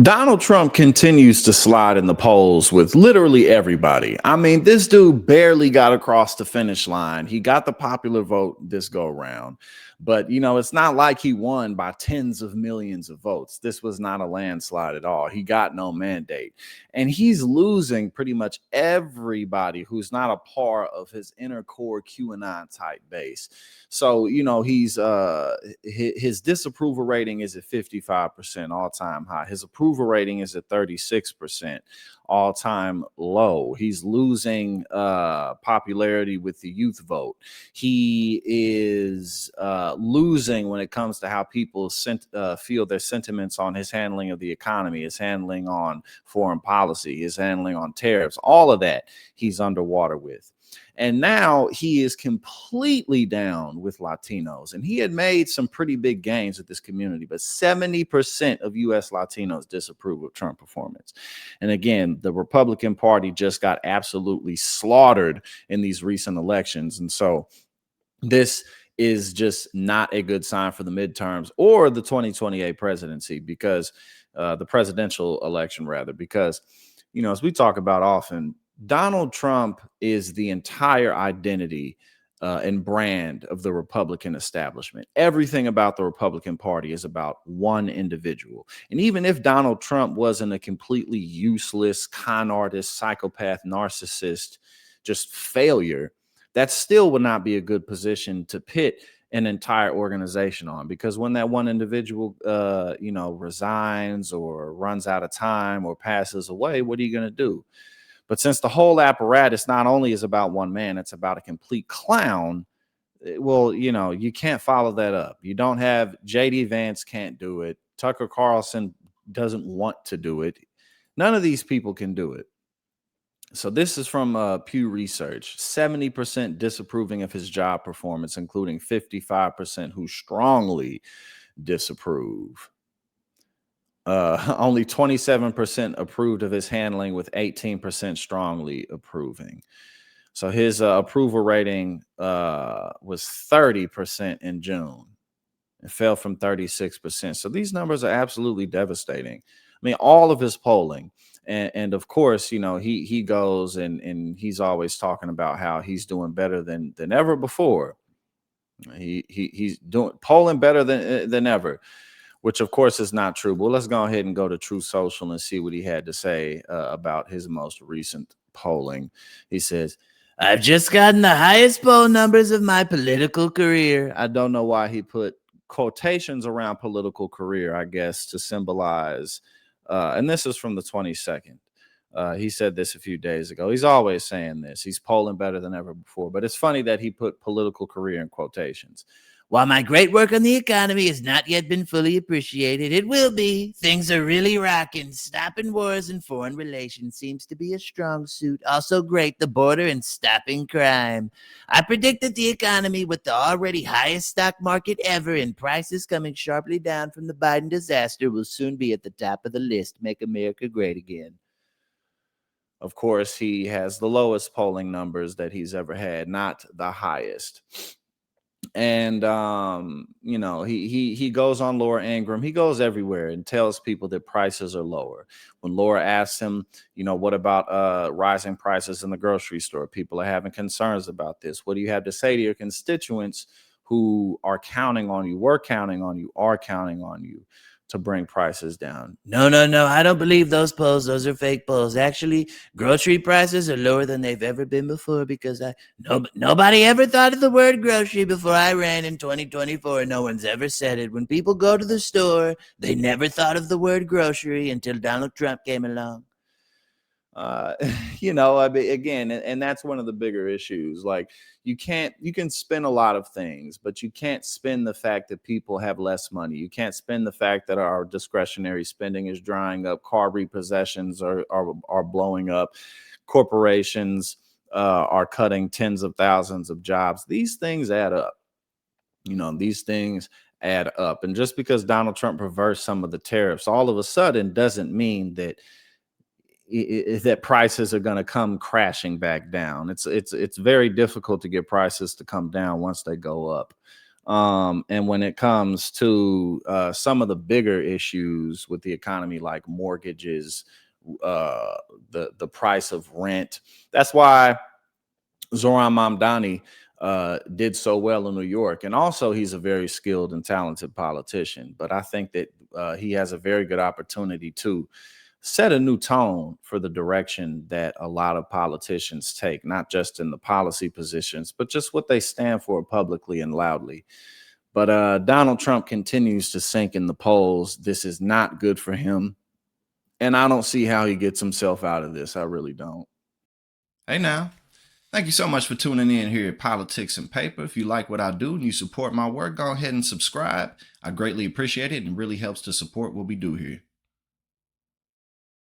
Donald Trump continues to slide in the polls with literally everybody. I mean, this dude barely got across the finish line. He got the popular vote this go round. But, it's not like he won by tens of millions of votes. This was not a landslide at all. He got no mandate. And he's losing pretty much everybody who's not a part of his inner core QAnon type base. So, his disapproval rating is at 55%, all-time high. His approval rating is at 36%, all-time low. He's losing popularity with the youth vote. He is losing when it comes to how people feel their sentiments on his handling of the economy, his handling on foreign policy, his handling on tariffs. All of that he's underwater with. And now he is completely down with Latinos. And he had made some pretty big gains with this community, but 70% of U.S. Latinos disapprove of Trump performance. And again, the Republican Party just got absolutely slaughtered in these recent elections. And so this is just not a good sign for the midterms or the 2028 presidency, because the presidential election, rather, because, as we talk about often, Donald Trump is the entire identity and brand of the Republican establishment. Everything about the Republican Party is about one individual. And even if Donald Trump wasn't a completely useless con artist, psychopath, narcissist, just failure, that still would not be a good position to pit an entire organization on, because when that one individual, resigns or runs out of time or passes away, what are you going to do? But since the whole apparatus not only is about one man, it's about a complete clown. Well, you can't follow that up. You don't have JD Vance can't do it. Tucker Carlson doesn't want to do it. None of these people can do it. So this is from Pew Research. 70% disapproving of his job performance, including 55% who strongly disapprove. Only 27% approved of his handling, with 18% strongly approving. So his approval rating was 30% in June. It fell from 36%. So these numbers are absolutely devastating. I mean, all of his polling. And of course, he goes and he's always talking about how he's doing better than ever before. He's doing polling better than ever, which of course is not true. But let's go ahead and go to Truth Social and see what he had to say about his most recent polling. He says, "I've just gotten the highest poll numbers of my political career." I don't know why he put quotations around political career, I guess, to symbolize. And this is from the 22nd. He said this a few days ago. He's always saying this. He's polling better than ever before. But it's funny that he put political career in quotations. "While my great work on the economy has not yet been fully appreciated, it will be. Things are really rocking. Stopping wars and foreign relations seems to be a strong suit. Also great, the border and stopping crime. I predict that the economy, with the already highest stock market ever and prices coming sharply down from the Biden disaster, will soon be at the top of the list. Make America great again." Of course, he has the lowest polling numbers that he's ever had, not the highest. And he goes on Laura Ingraham. He goes everywhere and tells people that prices are lower. When Laura asks him, what about rising prices in the grocery store? People are having concerns about this. What do you have to say to your constituents who are counting on you, are counting on you to bring prices down? "No, I don't believe those polls. Those are fake polls. Actually, grocery prices are lower than they've ever been before, because nobody ever thought of the word grocery before I ran in 2024. No one's ever said it. When people go to the store, they never thought of the word grocery until Donald Trump came along." uh I mean, again, and that's one of the bigger issues. Like, you can spin a lot of things, but you can't spin the fact that people have less money. You can't spin the fact that our discretionary spending is drying up, car repossessions are blowing up, corporations are cutting tens of thousands of jobs. These things add up. These things add up. And just because Donald Trump reversed some of the tariffs all of a sudden doesn't mean that that prices are going to come crashing back down. It's very difficult to get prices to come down once they go up. And when it comes to some of the bigger issues with the economy, like mortgages, uh, the price of rent, that's why Zoran Mamdani did so well in New York. And also, he's a very skilled and talented politician. But I think that he has a very good opportunity to set a new tone for the direction that a lot of politicians take, not just in the policy positions, but just what they stand for publicly and loudly. But Donald Trump continues to sink in the polls. This is not good for him. And I don't see how he gets himself out of this. I really don't. Hey now, thank you so much for tuning in here at Politics and Paper. If you like what I do and you support my work, go ahead and subscribe. I greatly appreciate it and really helps to support what we do here.